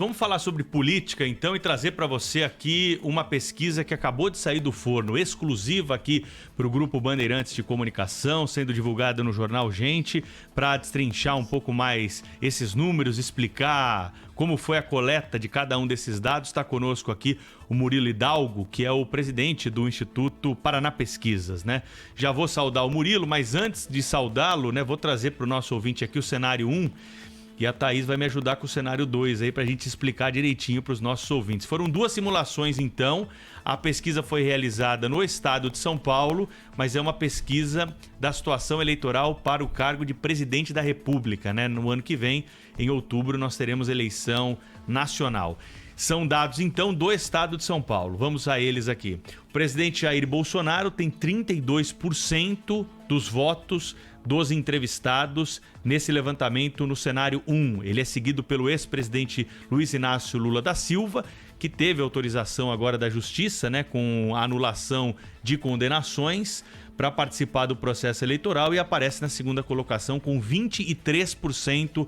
Vamos falar sobre política, então, e trazer para você aqui uma pesquisa que acabou de sair do forno, exclusiva aqui para o Grupo Bandeirantes de Comunicação, sendo divulgada no jornal Gente, para destrinchar um pouco mais esses números, explicar como foi a coleta de cada um desses dados. Está conosco aqui o Murilo Hidalgo, que é o presidente do Instituto Paraná Pesquisas, né? Já vou saudar o Murilo, mas antes de saudá-lo, né, vou trazer para o nosso ouvinte aqui o cenário 1, e a Thaís vai me ajudar com o cenário 2 aí pra gente explicar direitinho para os nossos ouvintes. Foram 2 simulações, então. A pesquisa foi realizada no estado de São Paulo, mas é uma pesquisa da situação eleitoral para o cargo de presidente da República, né? No ano que vem, em outubro, nós teremos eleição nacional. São dados, então, do estado de São Paulo. Vamos a eles aqui. O presidente Jair Bolsonaro tem 32% dos votos dos entrevistados nesse levantamento no cenário 1. Ele é seguido pelo ex-presidente Luiz Inácio Lula da Silva, que teve autorização agora da Justiça, né, com a anulação de condenações para participar do processo eleitoral, e aparece na segunda colocação com 23%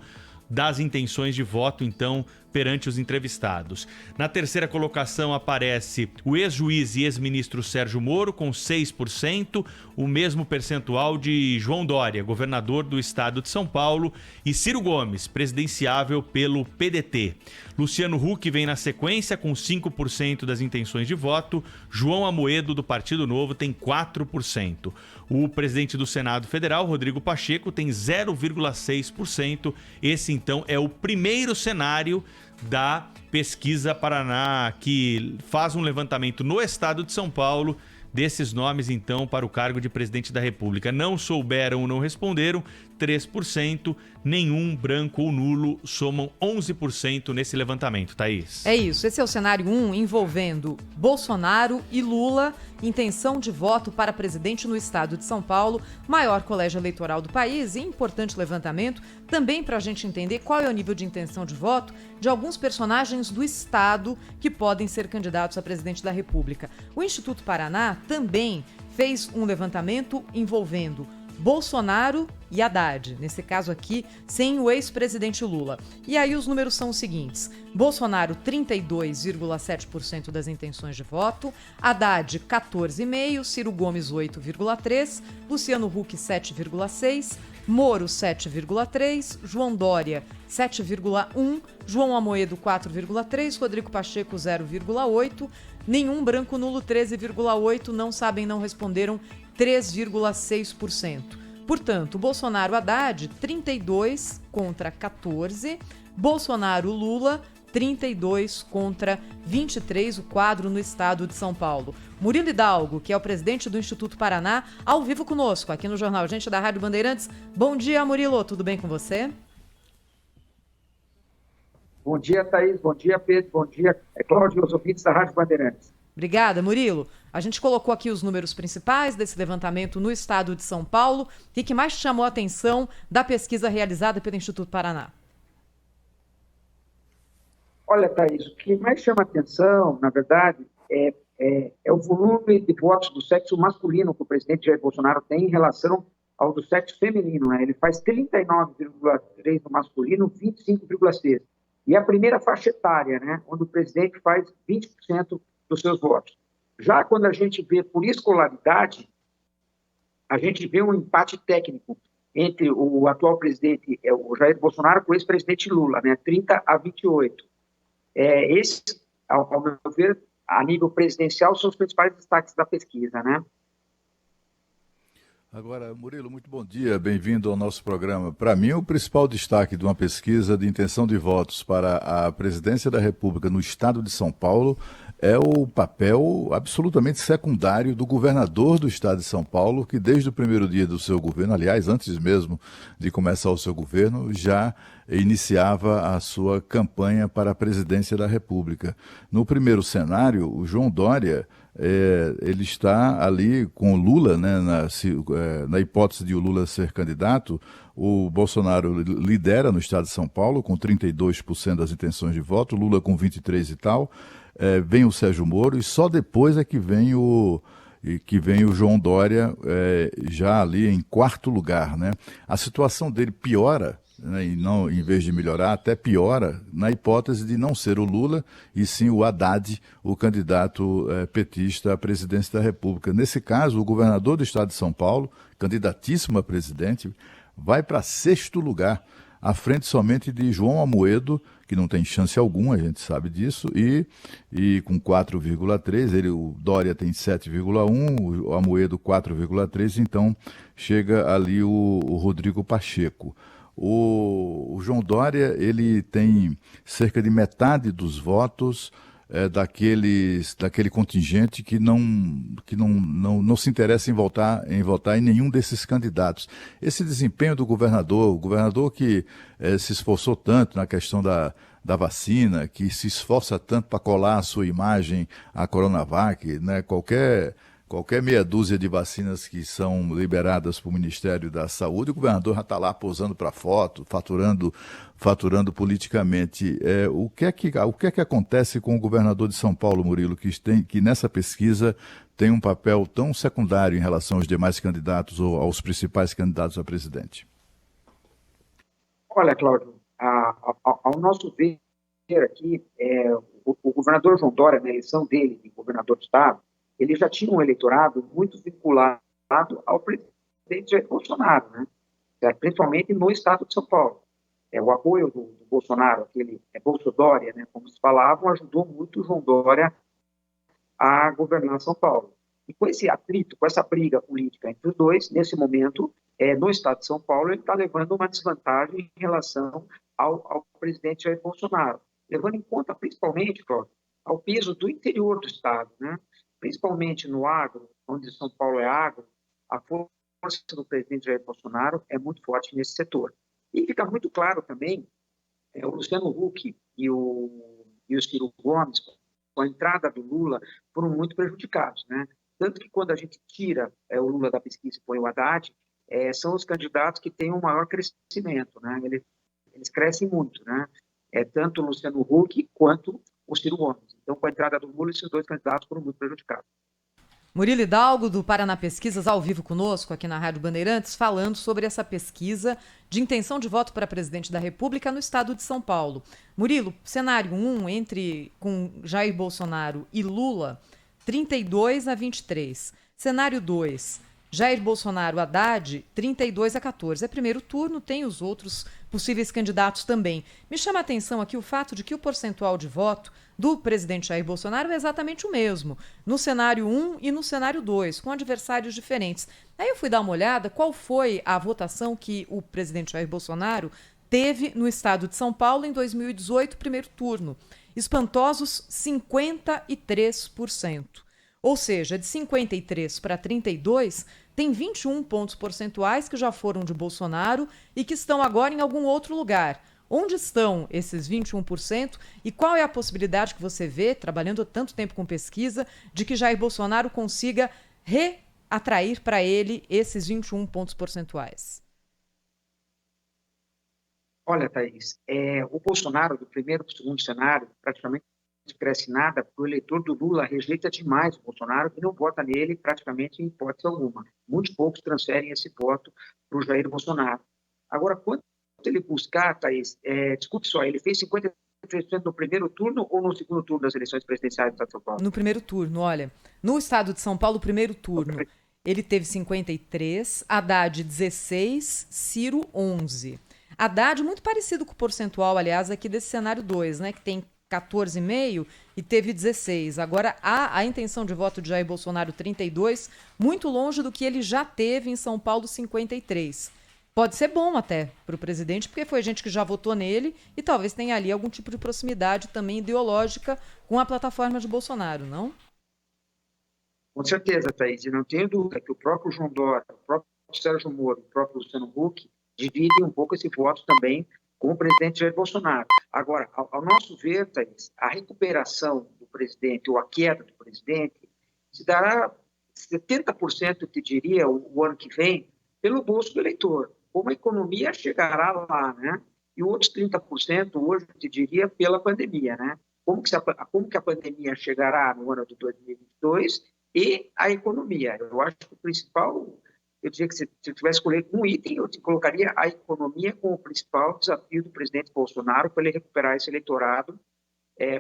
das intenções de voto, então, perante os entrevistados. Na terceira colocação aparece o ex-juiz e ex-ministro Sérgio Moro, com 6%, o mesmo percentual de João Dória, governador do estado de São Paulo, e Ciro Gomes, presidenciável pelo PDT. Luciano Huck vem na sequência, com 5% das intenções de voto. João Amoedo, do Partido Novo, tem 4%. O presidente do Senado Federal, Rodrigo Pacheco, tem 0,6%. Esse, então, é o primeiro cenário da Pesquisa Paraná, que faz um levantamento no estado de São Paulo desses nomes, então, para o cargo de presidente da República. Não souberam ou não responderam, 3%, nenhum, branco ou nulo, somam 11% nesse levantamento, Thaís. É isso, esse é o cenário 1, envolvendo Bolsonaro e Lula, intenção de voto para presidente no estado de São Paulo, maior colégio eleitoral do país, e importante levantamento, também para a gente entender qual é o nível de intenção de voto de alguns personagens do estado que podem ser candidatos a presidente da República. O Instituto Paraná também fez um levantamento envolvendo Bolsonaro e Haddad, nesse caso aqui, sem o ex-presidente Lula. E aí os números são os seguintes: Bolsonaro, 32,7% das intenções de voto, Haddad, 14,5%, Ciro Gomes, 8,3%, Luciano Huck, 7,6%, Moro, 7,3%, João Dória, 7,1%, João Amoedo, 4,3%, Rodrigo Pacheco, 0,8%, nenhum, branco, nulo, 13,8%, não sabem, não responderam, 3,6%. Portanto, Bolsonaro, Haddad, 32 contra 14, Bolsonaro, Lula, 32 contra 23, o quadro no estado de São Paulo. Murilo Hidalgo, que é o presidente do Instituto Paraná, ao vivo conosco, aqui no Jornal Gente da Rádio Bandeirantes. Bom dia, Murilo, tudo bem com você? Bom dia, Thaís, bom dia, Pedro, bom dia, Cláudio, os ouvintes da Rádio Bandeirantes. Obrigada, Murilo. A gente colocou aqui os números principais desse levantamento no estado de São Paulo. O que mais chamou a atenção da pesquisa realizada pelo Instituto Paraná? Olha, Thaís, o que mais chama a atenção, na verdade, é o volume de votos do sexo masculino que o presidente Jair Bolsonaro tem em relação ao do sexo feminino, né? Ele faz 39,3% no masculino, 25,6%. E a primeira faixa etária, né? Onde o presidente faz 20% dos seus votos. Já quando a gente vê por escolaridade, a gente vê um empate técnico entre o atual presidente, o Jair Bolsonaro, com o ex-presidente Lula, né? 30-28. Esse, ao meu ver, a nível presidencial, são os principais destaques da pesquisa, né? Agora, Murilo, muito bom dia, bem-vindo ao nosso programa. Para mim, o principal destaque de uma pesquisa de intenção de votos para a presidência da República no estado de São Paulo é o papel absolutamente secundário do governador do estado de São Paulo, que desde o primeiro dia do seu governo, aliás, antes mesmo de começar o seu governo, já iniciava a sua campanha para a presidência da República. No primeiro cenário, o João Dória, ele está ali com o Lula, né, na hipótese de o Lula ser candidato. O Bolsonaro lidera no estado de São Paulo com 32% das intenções de voto, Lula com 23% e tal. Vem o Sérgio Moro e só depois é que vem o João Dória já ali em quarto lugar, né? A situação dele piora né, e não, em vez de melhorar, até piora, na hipótese de não ser o Lula, e sim o Haddad, o candidato petista à presidência da República. Nesse caso, o governador do estado de São Paulo, candidatíssimo a presidente, vai para 6º lugar, à frente somente de João Amoedo, que não tem chance alguma, a gente sabe disso, e com 4,3, o Dória tem 7,1, o Amoedo 4,3, então chega ali o Rodrigo Pacheco. O João Dória, ele tem cerca de metade dos votos daquele contingente que não se interessa em votar em nenhum desses candidatos. Esse desempenho do governador, o governador que se esforçou tanto na questão da vacina, que se esforça tanto para colar a sua imagem à Coronavac, né? Qualquer meia dúzia de vacinas que são liberadas para o Ministério da Saúde, o governador já está lá posando para foto, faturando politicamente. O que é que acontece com o governador de São Paulo, Murilo, que nessa pesquisa tem um papel tão secundário em relação aos demais candidatos ou aos principais candidatos a presidente? Olha, Cláudio, ao nosso ver aqui, o governador João Dória, na eleição dele de governador do estado, ele já tinha um eleitorado muito vinculado ao presidente Jair Bolsonaro, né? Principalmente no estado de São Paulo. O apoio do Bolsonaro, aquele Bolsodória, né, como se falavam, ajudou muito o João Dória a governar São Paulo. E com esse atrito, com essa briga política entre os dois, nesse momento, no estado de São Paulo, ele está levando uma desvantagem em relação ao presidente Jair Bolsonaro, levando em conta, principalmente, Cláudio, ao peso do interior do estado, né? Principalmente no agro, onde São Paulo é agro, a força do presidente Jair Bolsonaro é muito forte nesse setor. E fica muito claro também, o Luciano Huck e o Ciro Gomes, com a entrada do Lula, foram muito prejudicados, né? Tanto que quando a gente tira o Lula da pesquisa e põe o Haddad, são os candidatos que têm um maior crescimento, né? Eles crescem muito, né? Tanto o Luciano Huck quanto o Ciro Gomes. Então, com a entrada do Lula, esses dois candidatos foram muito prejudicados. Murilo Hidalgo, do Paraná Pesquisas, ao vivo conosco aqui na Rádio Bandeirantes, falando sobre essa pesquisa de intenção de voto para presidente da República no estado de São Paulo. Murilo, cenário 1, com Jair Bolsonaro e Lula, 32-23. Cenário 2, Jair Bolsonaro, Haddad, 32-14. É primeiro turno, tem os outros possíveis candidatos também. Me chama a atenção aqui o fato de que o percentual de voto do presidente Jair Bolsonaro é exatamente o mesmo, no cenário 1 e no cenário 2, com adversários diferentes. Aí eu fui dar uma olhada qual foi a votação que o presidente Jair Bolsonaro teve no estado de São Paulo em 2018, primeiro turno. Espantosos 53%. Ou seja, de 53 para 32, tem 21 pontos percentuais que já foram de Bolsonaro e que estão agora em algum outro lugar. Onde estão esses 21% e qual é a possibilidade que você vê, trabalhando tanto tempo com pesquisa, de que Jair Bolsonaro consiga reatrair para ele esses 21 pontos percentuais? Olha, Thaís, o Bolsonaro, do primeiro para o segundo cenário, praticamente não cresce nada, porque o eleitor do Lula rejeita demais o Bolsonaro e não vota nele praticamente em hipótese alguma. Muito poucos transferem esse voto para o Jair Bolsonaro. Agora, quanto ele buscar, Thaís, desculpe só, ele fez 53% no primeiro turno ou no segundo turno das eleições presidenciais do estado de São Paulo? No primeiro turno, olha. No estado de São Paulo, primeiro turno, ele teve 53%, Haddad 16%, Ciro 11%. Haddad, muito parecido com o percentual, aliás, aqui desse cenário 2, né, que tem 14,5% e teve 16%. Agora, a intenção de voto de Jair Bolsonaro, 32%, muito longe do que ele já teve em São Paulo, 53%. Pode ser bom até para o presidente, porque foi gente que já votou nele e talvez tenha ali algum tipo de proximidade também ideológica com a plataforma de Bolsonaro, não? Com certeza, Thaís. E não tenho dúvida que o próprio João Dória, o próprio Sérgio Moro, o próprio Luciano Huck dividem um pouco esse voto também com o presidente Jair Bolsonaro. Agora, ao nosso ver, Thaís, a recuperação do presidente ou a queda do presidente se dará 70%, eu te diria, o ano que vem, pelo bolso do eleitor. Como a economia chegará lá, né? E outros 30% hoje, eu te diria, pela pandemia, né? Como que a pandemia chegará no ano de 2022 e a economia. Eu acho que o principal eu diria que se eu tivesse escolhido um item, eu colocaria a economia como o principal desafio do presidente Bolsonaro para ele recuperar esse eleitorado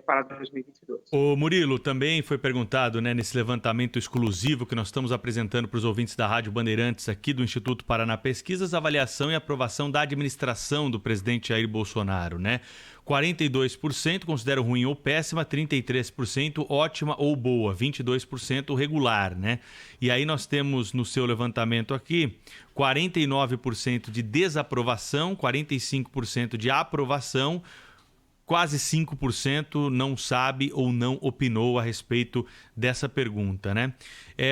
para 2022. O Murilo, também foi perguntado, né, nesse levantamento exclusivo que nós estamos apresentando para os ouvintes da Rádio Bandeirantes aqui do Instituto Paraná Pesquisas, a avaliação e aprovação da administração do presidente Jair Bolsonaro, né? 42% consideram ruim ou péssima, 33% ótima ou boa, 22% regular, né? E aí nós temos no seu levantamento aqui 49% de desaprovação, 45% de aprovação, quase 5% não sabe ou não opinou a respeito dessa pergunta, né?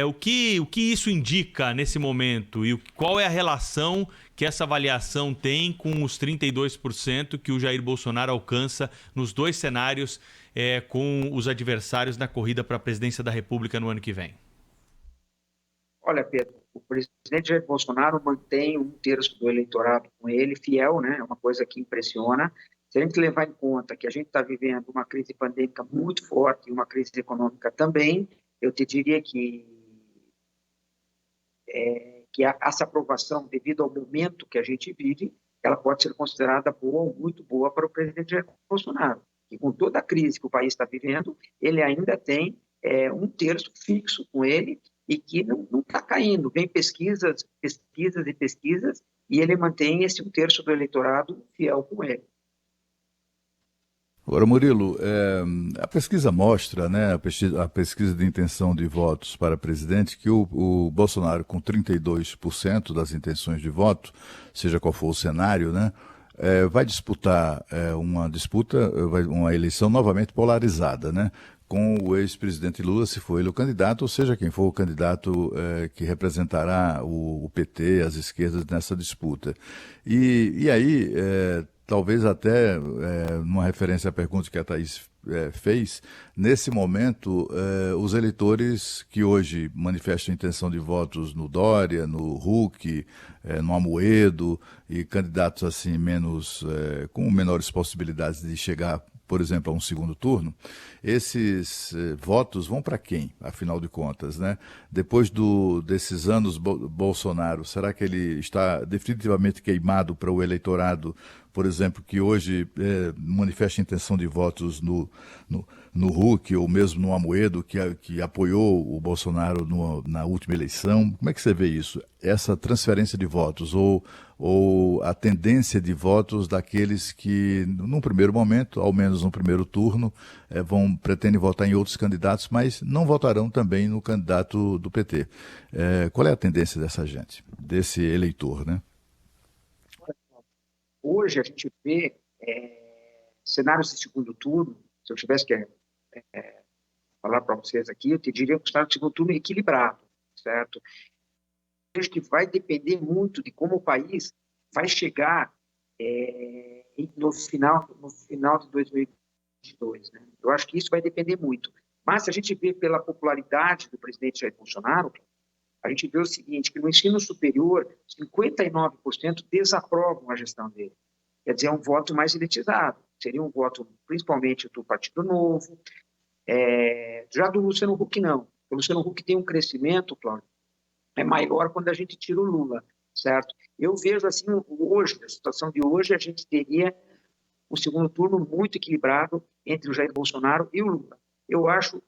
O que isso indica nesse momento e qual é a relação que essa avaliação tem com os 32% que o Jair Bolsonaro alcança nos dois cenários com os adversários na corrida para a presidência da República no ano que vem? Olha, Pedro, o presidente Jair Bolsonaro mantém 1/3 do eleitorado com ele, fiel, né? É uma coisa que impressiona. Se a gente levar em conta que a gente está vivendo uma crise pandêmica muito forte e uma crise econômica também, eu te diria que essa aprovação, devido ao momento que a gente vive, ela pode ser considerada boa ou muito boa para o presidente Jair Bolsonaro. E com toda a crise que o país está vivendo, ele ainda tem 1/3 fixo com ele e que não está caindo. Vem pesquisas, e ele mantém esse 1/3 do eleitorado fiel com ele. Agora, Murilo, a pesquisa mostra, né, a pesquisa de intenção de votos para presidente, que o Bolsonaro, com 32% das intenções de voto, seja qual for o cenário, né, vai disputar uma eleição novamente polarizada, né, com o ex-presidente Lula, se for ele o candidato, ou seja, quem for o candidato que representará o PT, as esquerdas nessa disputa. E aí, talvez até numa referência à pergunta que a Thaís fez, nesse momento, os eleitores que hoje manifestam intenção de votos no Dória, no Huck, no Amoedo, e candidatos assim com menores possibilidades de chegar, por exemplo, a um segundo turno, esses votos vão para quem, afinal de contas, né? Depois desses anos Bolsonaro, será que ele está definitivamente queimado para o eleitorado, por exemplo, que hoje manifesta intenção de votos no Huck ou mesmo no Amoedo, que apoiou o Bolsonaro na última eleição? Como é que você vê isso? Essa transferência de votos ou a tendência de votos daqueles que, num primeiro momento, ao menos no primeiro turno, pretendem votar em outros candidatos, mas não votarão também no candidato do PT. Qual é a tendência dessa gente, desse eleitor, né? Hoje a gente vê cenários de segundo turno. Se eu tivesse que falar para vocês aqui, eu te diria que o cenário de segundo turno é equilibrado, certo? Eu acho que vai depender muito de como o país vai chegar no final de 2022, né? Eu acho que isso vai depender muito. Mas se a gente vê pela popularidade do presidente Jair Bolsonaro, a gente vê o seguinte, que no ensino superior, 59% desaprovam a gestão dele. Quer dizer, é um voto mais elitizado. Seria um voto, principalmente, do Partido Novo. Já do Luciano Huck, não. O Luciano Huck tem um crescimento, Cláudio, maior quando a gente tira o Lula, certo? Eu vejo, assim, hoje, na situação de hoje, a gente teria um segundo turno muito equilibrado entre o Jair Bolsonaro e o Lula. Eu acho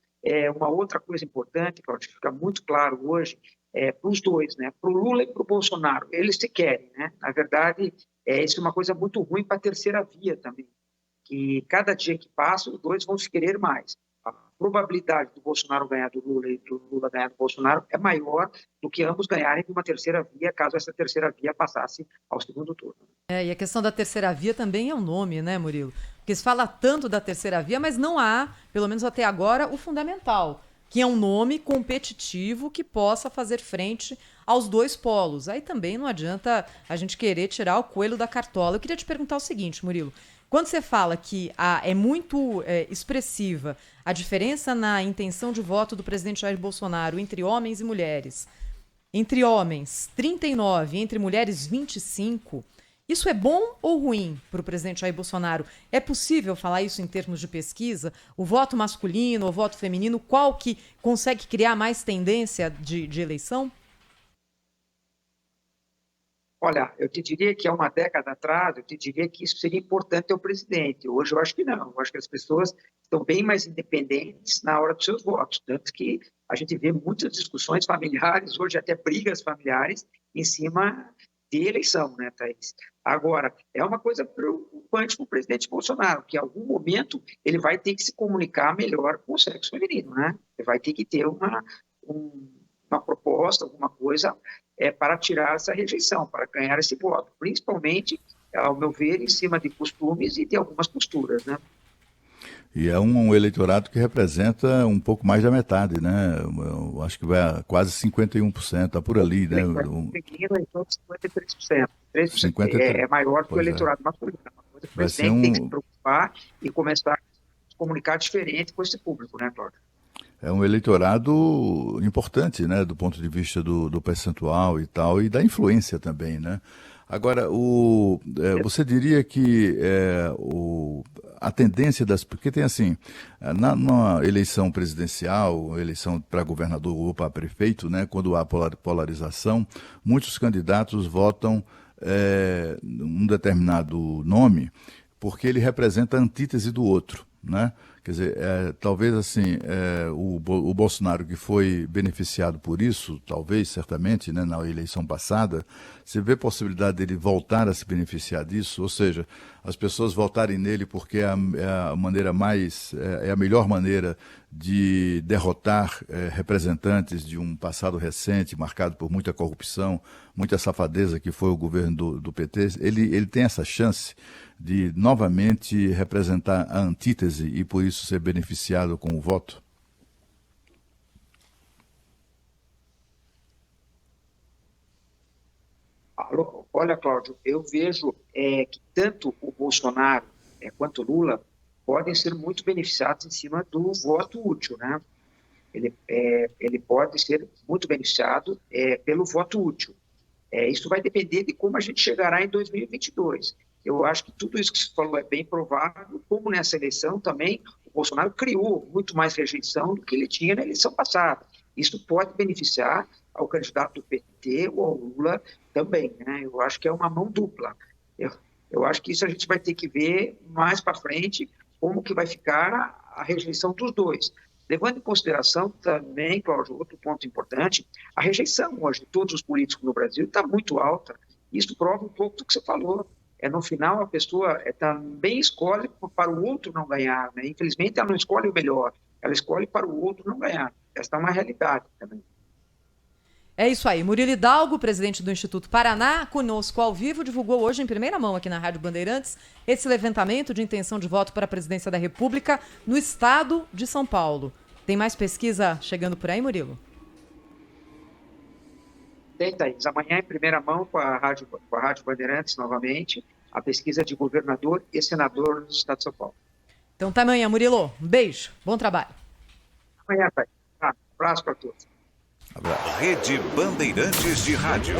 uma outra coisa importante, Cláudio, que fica muito claro hoje, para os dois, né? Para o Lula e para o Bolsonaro. Eles se querem, né? Na verdade, isso é uma coisa muito ruim para a terceira via também, que cada dia que passa, os dois vão se querer mais. A probabilidade do Bolsonaro ganhar do Lula e do Lula ganhar do Bolsonaro é maior do que ambos ganharem de uma terceira via, caso essa terceira via passasse ao segundo turno. E a questão da terceira via também é um nome, né, Murilo? Porque se fala tanto da terceira via, mas não há, pelo menos até agora, o fundamental, que é um nome competitivo que possa fazer frente aos dois polos. Aí também não adianta a gente querer tirar o coelho da cartola. Eu queria te perguntar o seguinte, Murilo. Quando você fala que é muito expressiva a diferença na intenção de voto do presidente Jair Bolsonaro entre homens e mulheres, entre homens 39, entre mulheres 25, isso é bom ou ruim para o presidente Jair Bolsonaro? É possível falar isso em termos de pesquisa? O voto masculino, o voto feminino, qual que consegue criar mais tendência de eleição? Olha, eu te diria que há uma década atrás, eu te diria que isso seria importante ter o presidente. Hoje eu acho que não. Eu acho que as pessoas estão bem mais independentes na hora dos seus votos. Tanto que a gente vê muitas discussões familiares, hoje até brigas familiares, em cima de eleição, né, Thaís? Agora, é uma coisa preocupante para o presidente Bolsonaro, que em algum momento ele vai ter que se comunicar melhor com o sexo feminino, né? Ele vai ter que ter uma proposta, alguma coisa para tirar essa rejeição, para ganhar esse voto, principalmente, ao meu ver, em cima de costumes e de algumas posturas, né? E é um eleitorado que representa um pouco mais da metade, né? Eu acho que vai a quase 51%, está por ali, né? Feminino é em torno de 53%. 53%. É maior que o eleitorado masculino. É uma coisa que o presidente tem que se preocupar e começar a se comunicar diferente com esse público, né, Cláudio? É um eleitorado importante, né, do ponto de vista do percentual e tal, e da influência também, né? Agora, você diria que a tendência porque tem assim, na eleição presidencial, eleição para governador ou para prefeito, né, quando há polarização, muitos candidatos votam um determinado nome porque ele representa a antítese do outro, né? Quer dizer, talvez assim, o Bolsonaro que foi beneficiado por isso, talvez, certamente, né, na eleição passada, você vê possibilidade dele voltar a se beneficiar disso, ou seja, as pessoas votarem nele porque é a maneira é a melhor maneira de derrotar representantes de um passado recente, marcado por muita corrupção, muita safadeza que foi o governo do PT, ele tem essa chance de novamente representar a antítese e por isso ser beneficiado com o voto? Olha, Cláudio, eu vejo que tanto o Bolsonaro quanto o Lula podem ser muito beneficiados em cima do voto útil, né? Ele pode ser muito beneficiado pelo voto útil. Isso vai depender de como a gente chegará em 2022. Eu acho que tudo isso que você falou é bem provável, como nessa eleição também o Bolsonaro criou muito mais rejeição do que ele tinha na eleição passada. Isso pode beneficiar ao candidato do PT ou ao Lula também, né? Eu acho que é uma mão dupla. Eu acho que isso a gente vai ter que ver mais para frente como que vai ficar a rejeição dos dois. Levando em consideração também, Cláudio, outro ponto importante, a rejeição hoje de todos os políticos no Brasil está muito alta. Isso prova um pouco do que você falou. No final, a pessoa também escolhe para o outro não ganhar, né? Infelizmente, ela não escolhe o melhor, ela escolhe para o outro não ganhar. Essa é uma realidade também. É isso aí. Murilo Hidalgo, presidente do Instituto Paraná, conosco ao vivo, divulgou hoje em primeira mão aqui na Rádio Bandeirantes esse levantamento de intenção de voto para a presidência da República no estado de São Paulo. Tem mais pesquisa chegando por aí, Murilo? Tem, Thaís. Amanhã, em primeira mão, com a Rádio Bandeirantes, novamente, a pesquisa de governador e senador do estado de São Paulo. Então tá amanhã, Murilo. Um beijo. Bom trabalho. Amanhã, Thaís. Um abraço para todos. Rede Bandeirantes de Rádio.